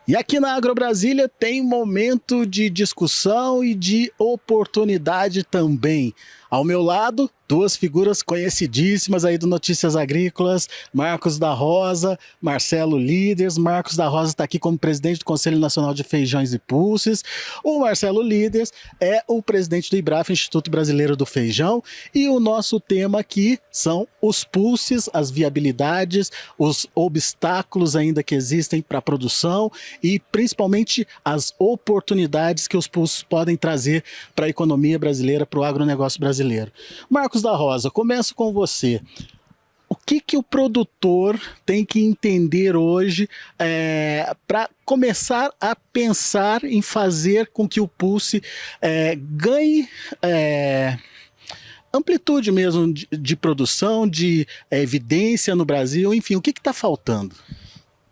E aqui na AgroBrasília tem momento de discussão e de oportunidade também. Ao meu lado, duas figuras conhecidíssimas aí do Notícias Agrícolas, Marcos da Rosa, Marcelo Líderes. Marcos da Rosa está aqui como presidente do Conselho Nacional de Feijões e Pulses. O Marcelo Líderes é o presidente do IBRAF, Instituto Brasileiro do Feijão. E o nosso tema aqui são os pulses, as viabilidades, os obstáculos ainda que existem para a produção e principalmente as oportunidades que os pulsos podem trazer para a economia brasileira, para o agronegócio brasileiro. Marcos da Rosa, começo com você. O que o produtor tem que entender hoje para começar a pensar em fazer com que o Pulse ganhe amplitude mesmo de produção, de evidência no Brasil, enfim, o que está faltando?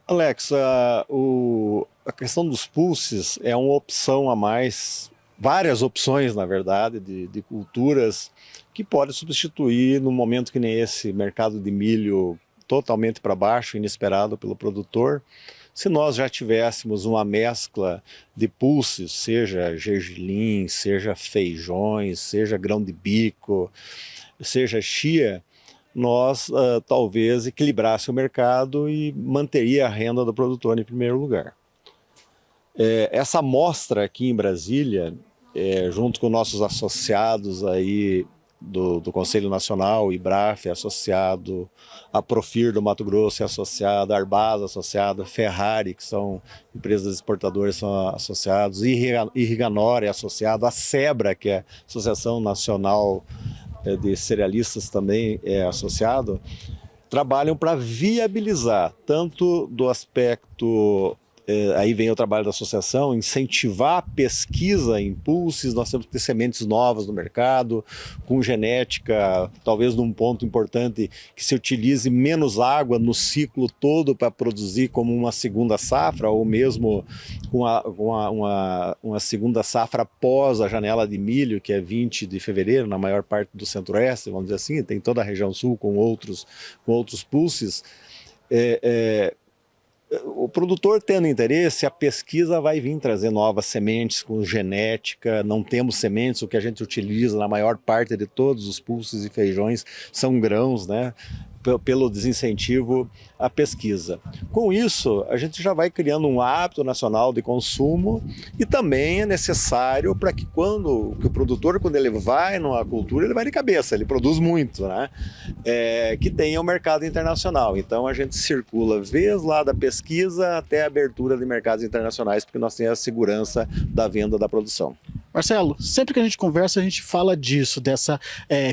Alex, a questão dos pulses é uma opção a mais, várias opções, na verdade, de culturas que podem substituir, num momento que nem esse, mercado de milho totalmente para baixo, inesperado pelo produtor. Se nós já tivéssemos uma mescla de pulses, seja gergelim, seja feijões, seja grão de bico, seja chia, nós talvez equilibrasse o mercado e manteria a renda do produtor em primeiro lugar. Essa amostra aqui em Brasília, junto com nossos associados aí do Conselho Nacional, o IBRAF é associado, a Profir do Mato Grosso é associada, a Arbasa associada, Ferrari, que são empresas exportadoras, são associados, Irriganor é associado, a SEBRA, que é a Associação Nacional de Cerealistas também é associado, trabalham para viabilizar, tanto do aspecto, aí vem o trabalho da associação, incentivar a pesquisa em pulses. Nós temos que ter sementes novas no mercado, com genética, talvez num ponto importante, que se utilize menos água no ciclo todo para produzir como uma segunda safra, ou mesmo com uma segunda safra após a janela de milho, que é 20 de fevereiro, na maior parte do centro-oeste, vamos dizer assim, tem toda a região sul com outros pulses. O produtor tendo interesse, a pesquisa vai vir trazer novas sementes com genética. Não temos sementes, o que a gente utiliza na maior parte de todos os pulses e feijões são grãos, né? Pelo desincentivo à pesquisa. Com isso, a gente já vai criando um hábito nacional de consumo e também é necessário para que o produtor, quando ele vai numa cultura, ele vai de cabeça, ele produz muito, né? Que tenha o mercado internacional. Então a gente circula desde lá da pesquisa até a abertura de mercados internacionais, porque nós temos a segurança da venda da produção. Marcelo, sempre que a gente conversa, a gente fala disso, dessa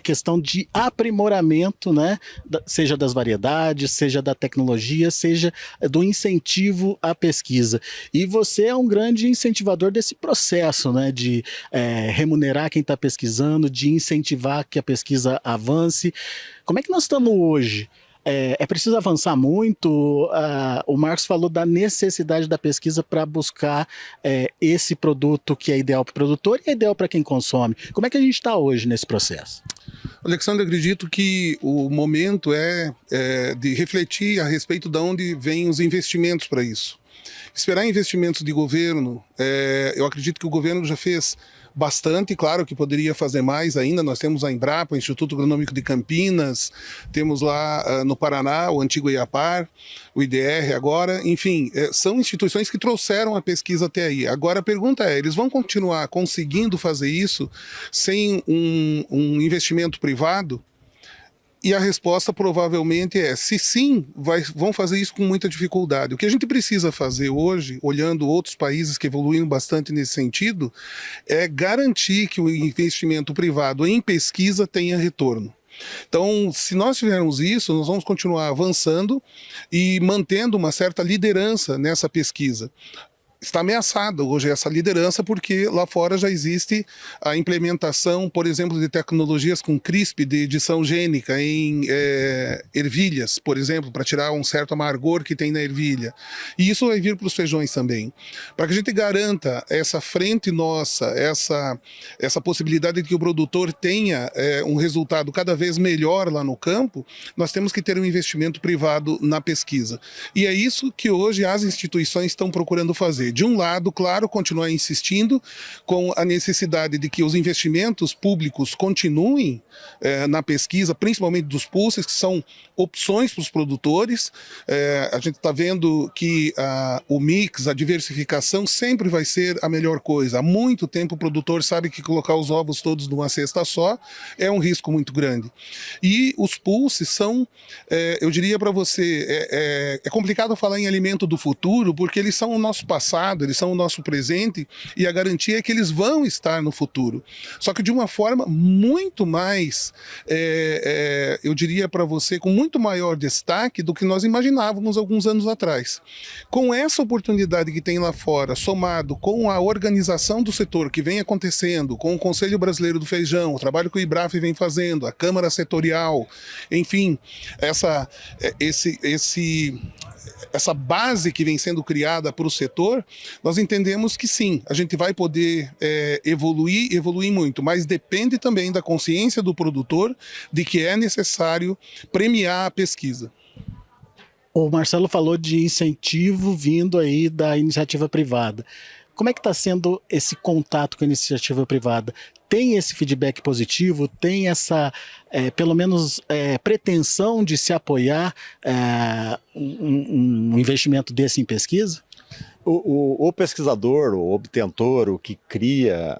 questão de aprimoramento, né? Seja das variedades, seja da tecnologia, seja do incentivo à pesquisa. E você é um grande incentivador desse processo, né? De remunerar quem está pesquisando, de incentivar que a pesquisa avance. Como é que nós estamos hoje? É preciso avançar muito. O Marcos falou da necessidade da pesquisa para buscar esse produto que é ideal para o produtor e é ideal para quem consome. Como é que a gente está hoje nesse processo? Alexandre, acredito que o momento é de refletir a respeito de onde vêm os investimentos para isso. Esperar investimentos de governo, eu acredito que o governo já fez bastante, claro que poderia fazer mais ainda. Nós temos a Embrapa, o Instituto Agronômico de Campinas, temos lá no Paraná o antigo IAPAR, o IDR agora, enfim, são instituições que trouxeram a pesquisa até aí. Agora a pergunta é, eles vão continuar conseguindo fazer isso sem um investimento privado? E a resposta provavelmente é, se sim, vão fazer isso com muita dificuldade. O que a gente precisa fazer hoje, olhando outros países que evoluíram bastante nesse sentido, é garantir que o investimento privado em pesquisa tenha retorno. Então, se nós tivermos isso, nós vamos continuar avançando e mantendo uma certa liderança nessa pesquisa. está ameaçada hoje essa liderança, porque lá fora já existe a implementação, por exemplo, de tecnologias com CRISP, de edição gênica em ervilhas, por exemplo, para tirar um certo amargor que tem na ervilha. E isso vai vir para os feijões também. Para que a gente garanta essa frente nossa, essa possibilidade de que o produtor tenha um resultado cada vez melhor lá no campo, nós temos que ter um investimento privado na pesquisa. E é isso que hoje as instituições estão procurando fazer. De um lado, claro, continuar insistindo com a necessidade de que os investimentos públicos continuem na pesquisa, principalmente dos pulses, que são opções para os produtores. A gente está vendo que o mix, a diversificação sempre vai ser a melhor coisa. Há muito tempo o produtor sabe que colocar os ovos todos numa cesta só é um risco muito grande. E os pulses são, eu diria para você, é complicado falar em alimento do futuro, porque eles são o nosso passado, eles são o nosso presente, e a garantia é que eles vão estar no futuro. Só que de uma forma muito mais, eu diria para você, com muito maior destaque do que nós imaginávamos alguns anos atrás. Com essa oportunidade que tem lá fora, somado com a organização do setor que vem acontecendo, com o Conselho Brasileiro do Feijão, o trabalho que o IBRAF vem fazendo, a Câmara Setorial, enfim, essa base que vem sendo criada para o setor, nós entendemos que sim, a gente vai poder evoluir muito, mas depende também da consciência do produtor de que é necessário premiar a pesquisa. O Marcelo falou de incentivo vindo aí da iniciativa privada. Como é que está sendo esse contato com a iniciativa privada? Tem esse feedback positivo? Tem essa, pelo menos, pretensão de se apoiar um investimento desse em pesquisa? O pesquisador, o obtentor, o que cria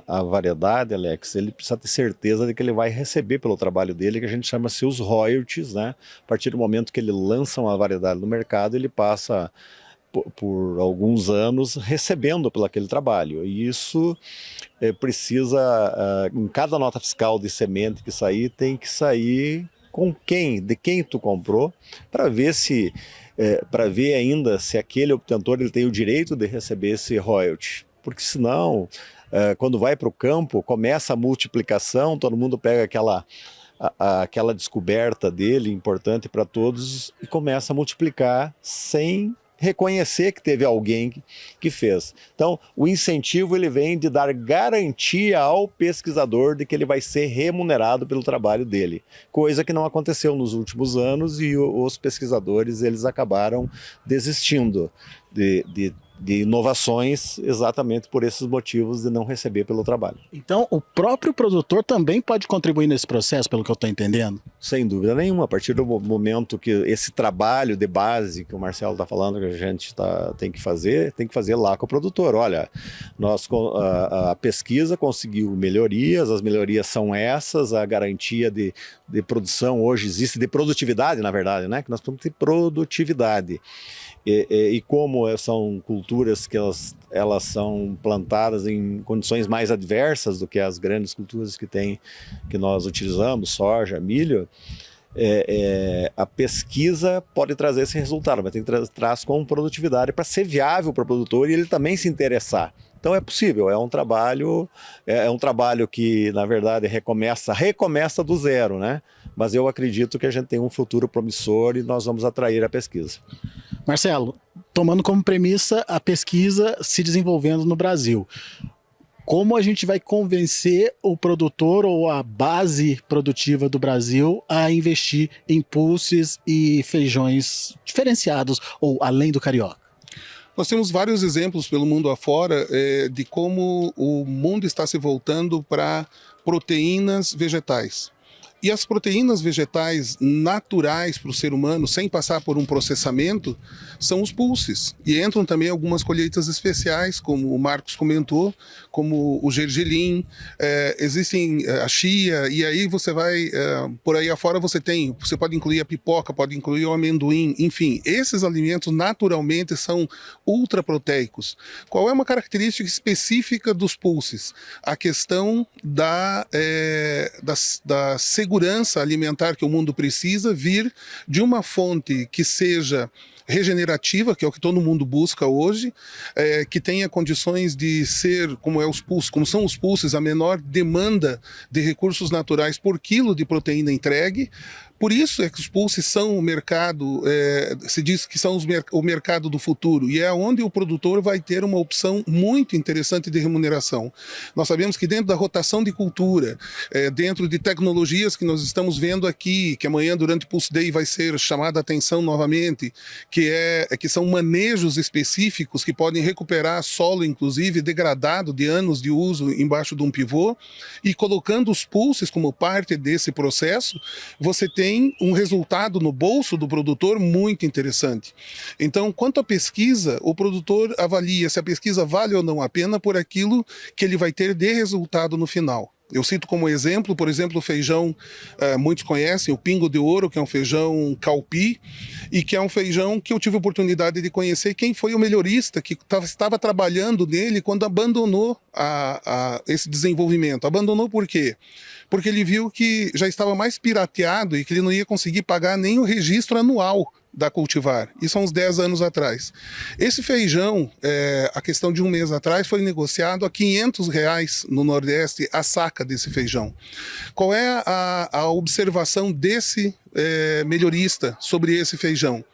a variedade, Alex, ele precisa ter certeza de que ele vai receber pelo trabalho dele, que a gente chama-se os royalties, né? A partir do momento que ele lança uma variedade no mercado, ele passa por alguns anos recebendo pelo aquele trabalho. E isso precisa, em cada nota fiscal de semente que sair, tem que sair de quem tu comprou, para ver para ver ainda se aquele obtentor ele tem o direito de receber esse royalty. Porque senão, quando vai para o campo, começa a multiplicação, todo mundo pega aquela descoberta dele, importante para todos, e começa a multiplicar sem reconhecer que teve alguém que fez. Então, o incentivo ele vem de dar garantia ao pesquisador de que ele vai ser remunerado pelo trabalho dele, coisa que não aconteceu nos últimos anos, e os pesquisadores eles acabaram desistindo de inovações exatamente por esses motivos de não receber pelo trabalho. Então, o próprio produtor também pode contribuir nesse processo, pelo que eu estou entendendo? Sem dúvida nenhuma. A partir do momento que esse trabalho de base que o Marcelo está falando que a gente tem que fazer lá com o produtor. Olha, a pesquisa conseguiu melhorias, as melhorias são essas, a garantia de produção hoje existe, de produtividade, na verdade, né? Que nós temos que ter produtividade. E como são culturas que elas são plantadas em condições mais adversas do que as grandes culturas que nós utilizamos, soja, milho, a pesquisa pode trazer esse resultado, mas tem que trazer com produtividade para ser viável para o produtor e ele também se interessar. Então é possível, é um trabalho que, na verdade, recomeça do zero, né? Mas eu acredito que a gente tem um futuro promissor e nós vamos atrair a pesquisa. Marcelo, tomando como premissa a pesquisa se desenvolvendo no Brasil, como a gente vai convencer o produtor ou a base produtiva do Brasil a investir em pulses e feijões diferenciados ou além do carioca? Nós temos vários exemplos pelo mundo afora de como o mundo está se voltando para proteínas vegetais. E as proteínas vegetais naturais para o ser humano, sem passar por um processamento, são os pulses. E entram também algumas colheitas especiais, como o Marcos comentou, como o gergelim, existem a chia, e aí você vai, por aí afora você pode incluir a pipoca, pode incluir o amendoim, enfim, esses alimentos naturalmente são ultraproteicos. Qual é uma característica específica dos pulses? A questão da segurança alimentar que o mundo precisa vir de uma fonte que seja regenerativa, que é o que todo mundo busca hoje, que tenha condições de ser, como são os pulses, a menor demanda de recursos naturais por quilo de proteína entregue. Por isso é que os pulses são o mercado, se diz que são o mercado do futuro, e é onde o produtor vai ter uma opção muito interessante de remuneração. Nós sabemos que dentro da rotação de cultura, dentro de tecnologias que nós estamos vendo aqui, que amanhã durante o Pulse Day vai ser chamada a atenção novamente, que são manejos específicos que podem recuperar solo, inclusive degradado de anos de uso embaixo de um pivô, e colocando os pulses como parte desse processo, você tem um resultado no bolso do produtor muito interessante. Então, quanto à pesquisa, o produtor avalia se a pesquisa vale ou não a pena por aquilo que ele vai ter de resultado no final. Eu cito como exemplo, por exemplo, o feijão, muitos conhecem, o Pingo de Ouro, que é um feijão calpi, e que é um feijão que eu tive a oportunidade de conhecer quem foi o melhorista que estava trabalhando nele quando abandonou esse desenvolvimento. Abandonou por quê? Porque ele viu que já estava mais pirateado e que ele não ia conseguir pagar nem o registro anual da cultivar. Isso há uns 10 anos atrás. Esse feijão, a questão de um mês atrás, foi negociado a R$500 no Nordeste a saca desse feijão. Qual é a observação desse melhorista sobre esse feijão?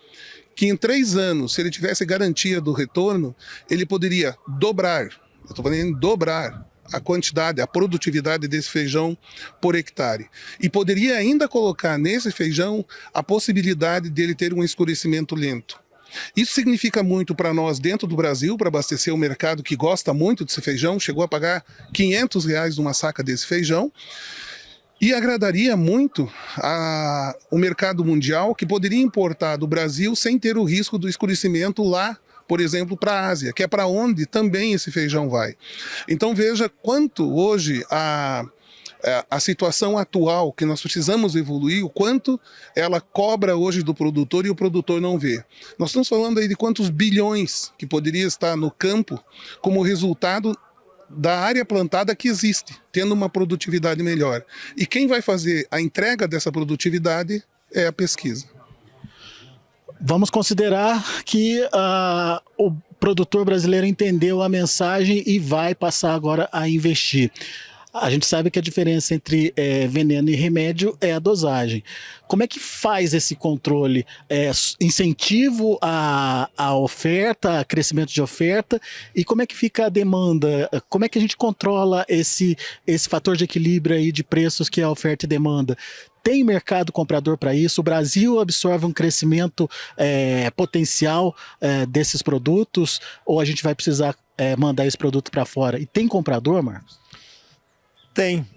Que em 3 anos, se ele tivesse garantia do retorno, ele poderia dobrar, eu estou falando em dobrar, a quantidade, a produtividade desse feijão por hectare. E poderia ainda colocar nesse feijão a possibilidade dele ter um escurecimento lento. Isso significa muito para nós dentro do Brasil, para abastecer o mercado que gosta muito desse feijão, chegou a pagar R$500 numa saca desse feijão, e agradaria muito o mercado mundial, que poderia importar do Brasil sem ter o risco do escurecimento lá, por exemplo, para a Ásia, que é para onde também esse feijão vai. Então veja quanto hoje a situação atual, que nós precisamos evoluir, o quanto ela cobra hoje do produtor e o produtor não vê. Nós estamos falando aí de quantos bilhões que poderia estar no campo como resultado da área plantada que existe, tendo uma produtividade melhor. E quem vai fazer a entrega dessa produtividade é a pesquisa. Vamos considerar que o produtor brasileiro entendeu a mensagem e vai passar agora a investir. A gente sabe que a diferença entre veneno e remédio é a dosagem. Como é que faz esse controle? Incentivo à oferta, crescimento de oferta, e como é que fica a demanda? Como é que a gente controla esse fator de equilíbrio aí de preços que é a oferta e demanda? Tem mercado comprador para isso? O Brasil absorve um crescimento potencial desses produtos, ou a gente vai precisar mandar esse produto para fora? E tem comprador, Marcos?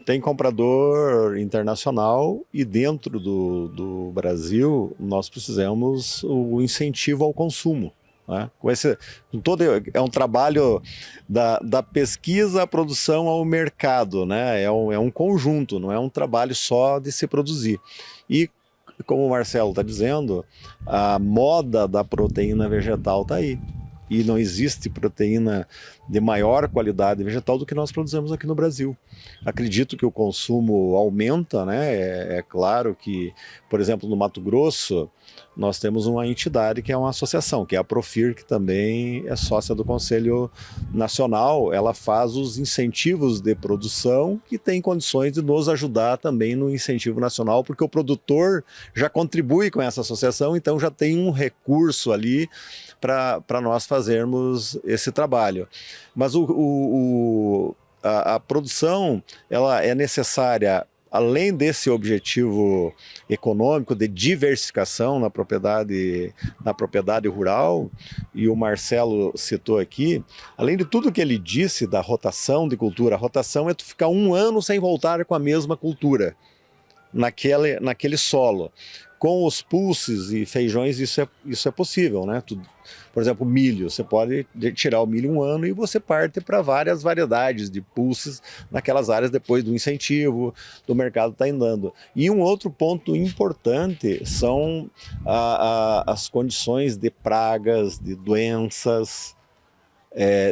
Tem comprador internacional, e dentro do Brasil nós precisamos o incentivo ao consumo. Né? É um trabalho da pesquisa à produção ao mercado, né? É um conjunto, não é um trabalho só de se produzir. E como o Marcelo está dizendo, a moda da proteína vegetal está aí. E não existe proteína de maior qualidade vegetal do que nós produzimos aqui no Brasil. Acredito que o consumo aumenta, né? É claro que, por exemplo, no Mato Grosso, nós temos uma entidade que é uma associação, que é a Profir, que também é sócia do Conselho Nacional. Ela faz os incentivos de produção, que tem condições de nos ajudar também no incentivo nacional, porque o produtor já contribui com essa associação, então já tem um recurso ali para nós fazermos esse trabalho. Mas a produção, ela é necessária, além desse objetivo econômico de diversificação na propriedade rural, e o Marcelo citou aqui, além de tudo que ele disse da rotação de cultura, a rotação é tu ficar 1 ano sem voltar com a mesma cultura naquele solo. Com os pulses e feijões isso é possível, né? Por exemplo, milho, você pode tirar o milho 1 ano e você parte para várias variedades de pulses naquelas áreas depois do incentivo, do mercado está andando. E um outro ponto importante são as condições de pragas, de doenças,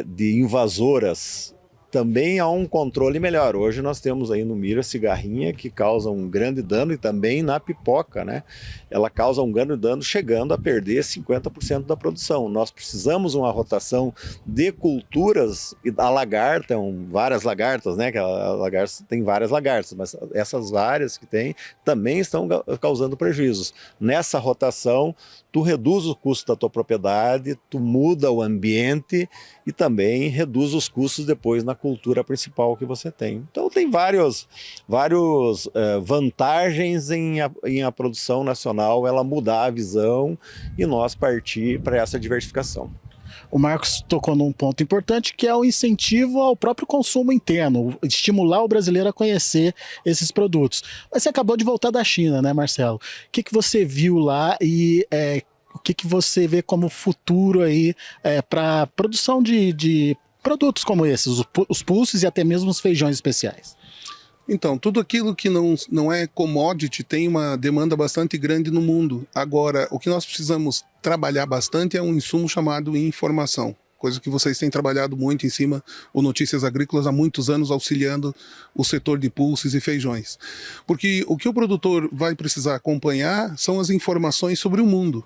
de invasoras também há um controle melhor. Hoje nós temos aí no milho a cigarrinha que causa um grande dano, e também na pipoca, né? Ela causa um grande dano, chegando a perder 50% da produção. Nós precisamos uma rotação de culturas, e a lagarta, várias lagartas, né? Que a lagarta tem várias lagartas, mas essas várias que tem também estão causando prejuízos. Nessa rotação, tu reduz o custo da tua propriedade, tu muda o ambiente e também reduz os custos depois na cultura principal que você tem. Então tem várias vantagens em a produção nacional ela mudar a visão e nós partir para essa diversificação. O Marcos tocou num ponto importante, que é o incentivo ao próprio consumo interno, estimular o brasileiro a conhecer esses produtos. Mas você acabou de voltar da China, né, Marcelo? O que você viu lá e o que você vê como futuro aí para a produção de produtos como esses, os pulses e até mesmo os feijões especiais? Então, tudo aquilo que não é commodity tem uma demanda bastante grande no mundo. Agora, o que nós precisamos trabalhar bastante é um insumo chamado informação, coisa que vocês têm trabalhado muito em cima, o Notícias Agrícolas, há muitos anos auxiliando o setor de pulses e feijões. Porque o que o produtor vai precisar acompanhar são as informações sobre o mundo.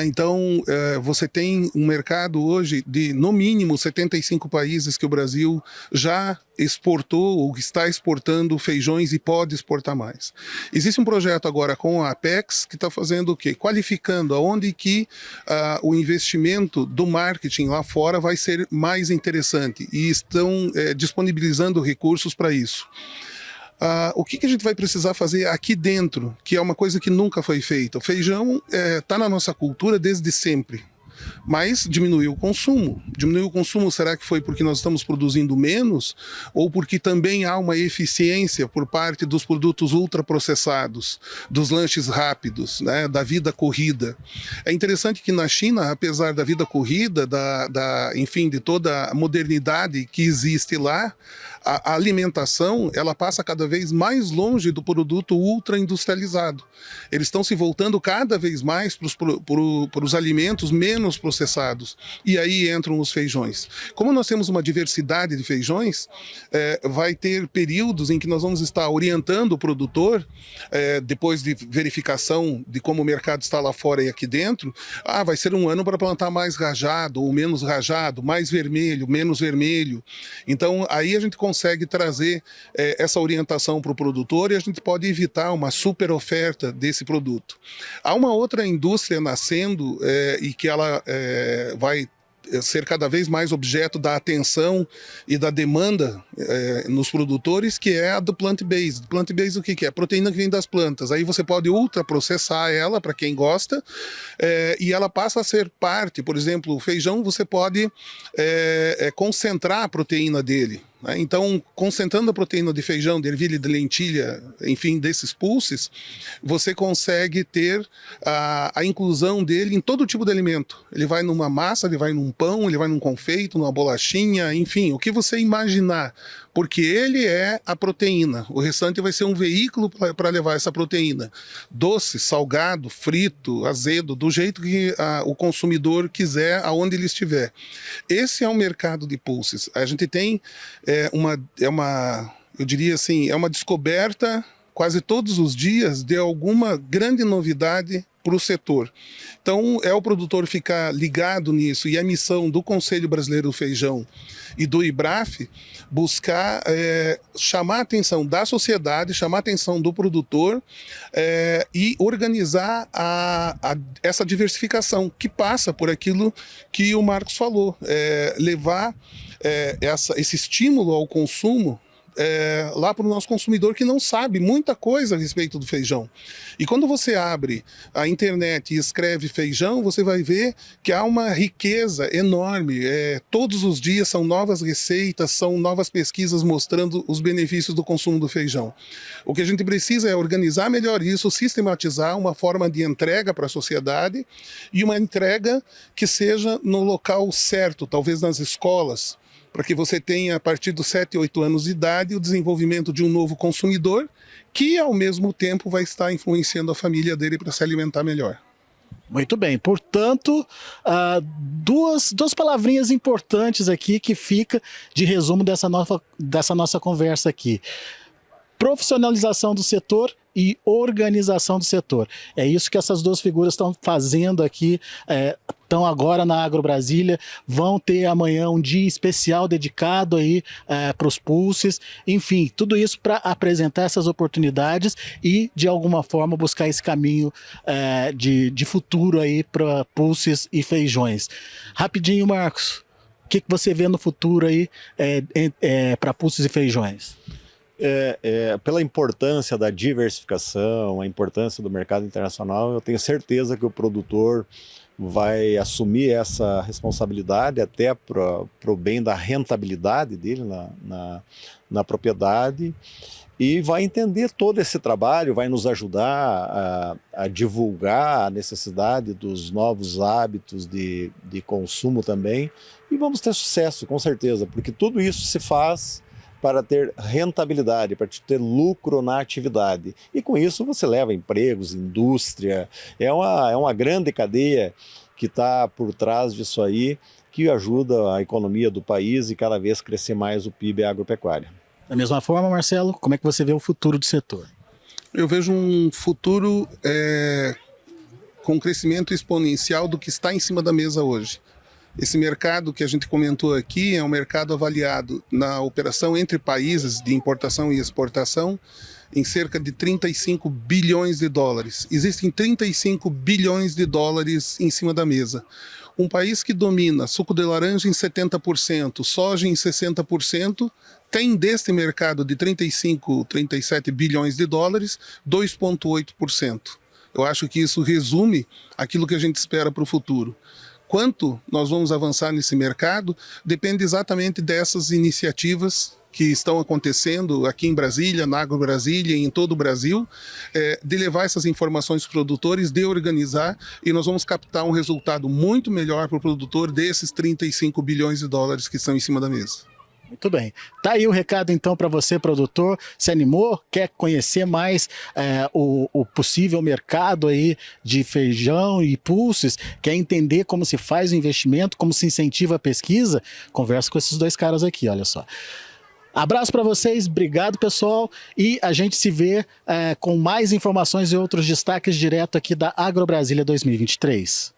Então, você tem um mercado hoje de, no mínimo, 75 países que o Brasil já exportou ou está exportando feijões e pode exportar mais. Existe um projeto agora com a Apex que está fazendo o quê? Qualificando aonde que o investimento do marketing lá fora vai ser mais interessante, e estão disponibilizando recursos para isso. O que a gente vai precisar fazer aqui dentro, que é uma coisa que nunca foi feita? O feijão está na nossa cultura desde sempre, mas diminuiu o consumo. Diminuiu o consumo, será que foi porque nós estamos produzindo menos? Ou porque também há uma eficiência por parte dos produtos ultraprocessados, dos lanches rápidos, né, da vida corrida? É interessante que na China, apesar da vida corrida, enfim, de toda a modernidade que existe lá, a alimentação ela passa cada vez mais longe do produto ultra industrializado. Eles estão se voltando cada vez mais para os alimentos menos processados. E aí entram os feijões. Como nós temos uma diversidade de feijões, vai ter períodos em que nós vamos estar orientando o produtor, depois de verificação de como o mercado está lá fora e aqui dentro, vai ser um ano para plantar mais rajado ou menos rajado, mais vermelho, menos vermelho. Então aí a gente consegue trazer essa orientação para o produtor e a gente pode evitar uma super oferta desse produto. Há uma outra indústria nascendo e que ela vai ser cada vez mais objeto da atenção e da demanda nos produtores, que é a do plant-based. Plant-based o que é? Proteína que vem das plantas. Aí você pode ultraprocessar ela, para quem gosta, e ela passa a ser parte, por exemplo, o feijão, você pode concentrar a proteína dele. Então, concentrando a proteína de feijão, de ervilha, de lentilha, enfim, desses pulses, você consegue ter a inclusão dele em todo tipo de alimento. Ele vai numa massa, ele vai num pão, ele vai num confeito, numa bolachinha, enfim, o que você imaginar. Porque ele é a proteína. O restante vai ser um veículo para levar essa proteína. Doce, salgado, frito, azedo, do jeito que o consumidor quiser, aonde ele estiver. Esse é o mercado de pulses. A gente tem eu diria assim, é uma descoberta quase todos os dias de alguma grande novidade para o setor. Então, é o produtor ficar ligado nisso, e a missão do Conselho Brasileiro do Feijão e do IBRAF buscar chamar a atenção da sociedade, chamar a atenção do produtor e organizar essa diversificação, que passa por aquilo que o Marcos falou, levar esse estímulo ao consumo lá para o nosso consumidor, que não sabe muita coisa a respeito do feijão. E quando você abre a internet e escreve feijão, você vai ver que há uma riqueza enorme. Todos os dias são novas receitas, são novas pesquisas mostrando os benefícios do consumo do feijão. O que a gente precisa é organizar melhor isso, sistematizar uma forma de entrega para a sociedade, e uma entrega que seja no local certo, talvez nas escolas, para que você tenha, a partir dos 7, 8 anos de idade, o desenvolvimento de um novo consumidor, que ao mesmo tempo vai estar influenciando a família dele para se alimentar melhor. Muito bem, portanto, duas palavrinhas importantes aqui que fica de resumo dessa nossa conversa aqui. Profissionalização do setor e organização do setor. É isso que essas duas figuras estão fazendo aqui, estão agora na Agro Brasília, vão ter amanhã um dia especial dedicado aí para os Pulses, enfim, tudo isso para apresentar essas oportunidades e, de alguma forma, buscar esse caminho de futuro aí para Pulses e Feijões. Rapidinho, Marcos, o que você vê no futuro aí para Pulses e Feijões? Pela importância da diversificação, a importância do mercado internacional, eu tenho certeza que o produtor vai assumir essa responsabilidade até para o bem da rentabilidade dele na propriedade e vai entender todo esse trabalho, vai nos ajudar a divulgar a necessidade dos novos hábitos de consumo também e vamos ter sucesso, com certeza, porque tudo isso se faz para ter rentabilidade, para ter lucro na atividade. E com isso você leva empregos, indústria, é uma grande cadeia que está por trás disso aí, que ajuda a economia do país e cada vez crescer mais o PIB agropecuário. Da mesma forma, Marcelo, como é que você vê o futuro do setor? Eu vejo um futuro com crescimento exponencial do que está em cima da mesa hoje. Esse mercado que a gente comentou aqui é um mercado avaliado na operação entre países de importação e exportação em cerca de 35 bilhões de dólares. Existem 35 bilhões de dólares em cima da mesa. Um país que domina suco de laranja em 70%, soja em 60%, tem deste mercado de 35, 37 bilhões de dólares, 2,8%. Eu acho que isso resume aquilo que a gente espera para o futuro. Quanto nós vamos avançar nesse mercado depende exatamente dessas iniciativas que estão acontecendo aqui em Brasília, na Agro Brasília e em todo o Brasil, de levar essas informações para os produtores, de organizar, e nós vamos captar um resultado muito melhor para o produtor desses 35 bilhões de dólares que estão em cima da mesa. Muito bem. Tá aí o recado então para você, produtor. Se animou? Quer conhecer mais o possível mercado aí de feijão e pulses? Quer entender como se faz o investimento, como se incentiva a pesquisa? Conversa com esses dois caras aqui, olha só. Abraço para vocês, obrigado pessoal, e a gente se vê com mais informações e outros destaques direto aqui da Agro Brasília 2023.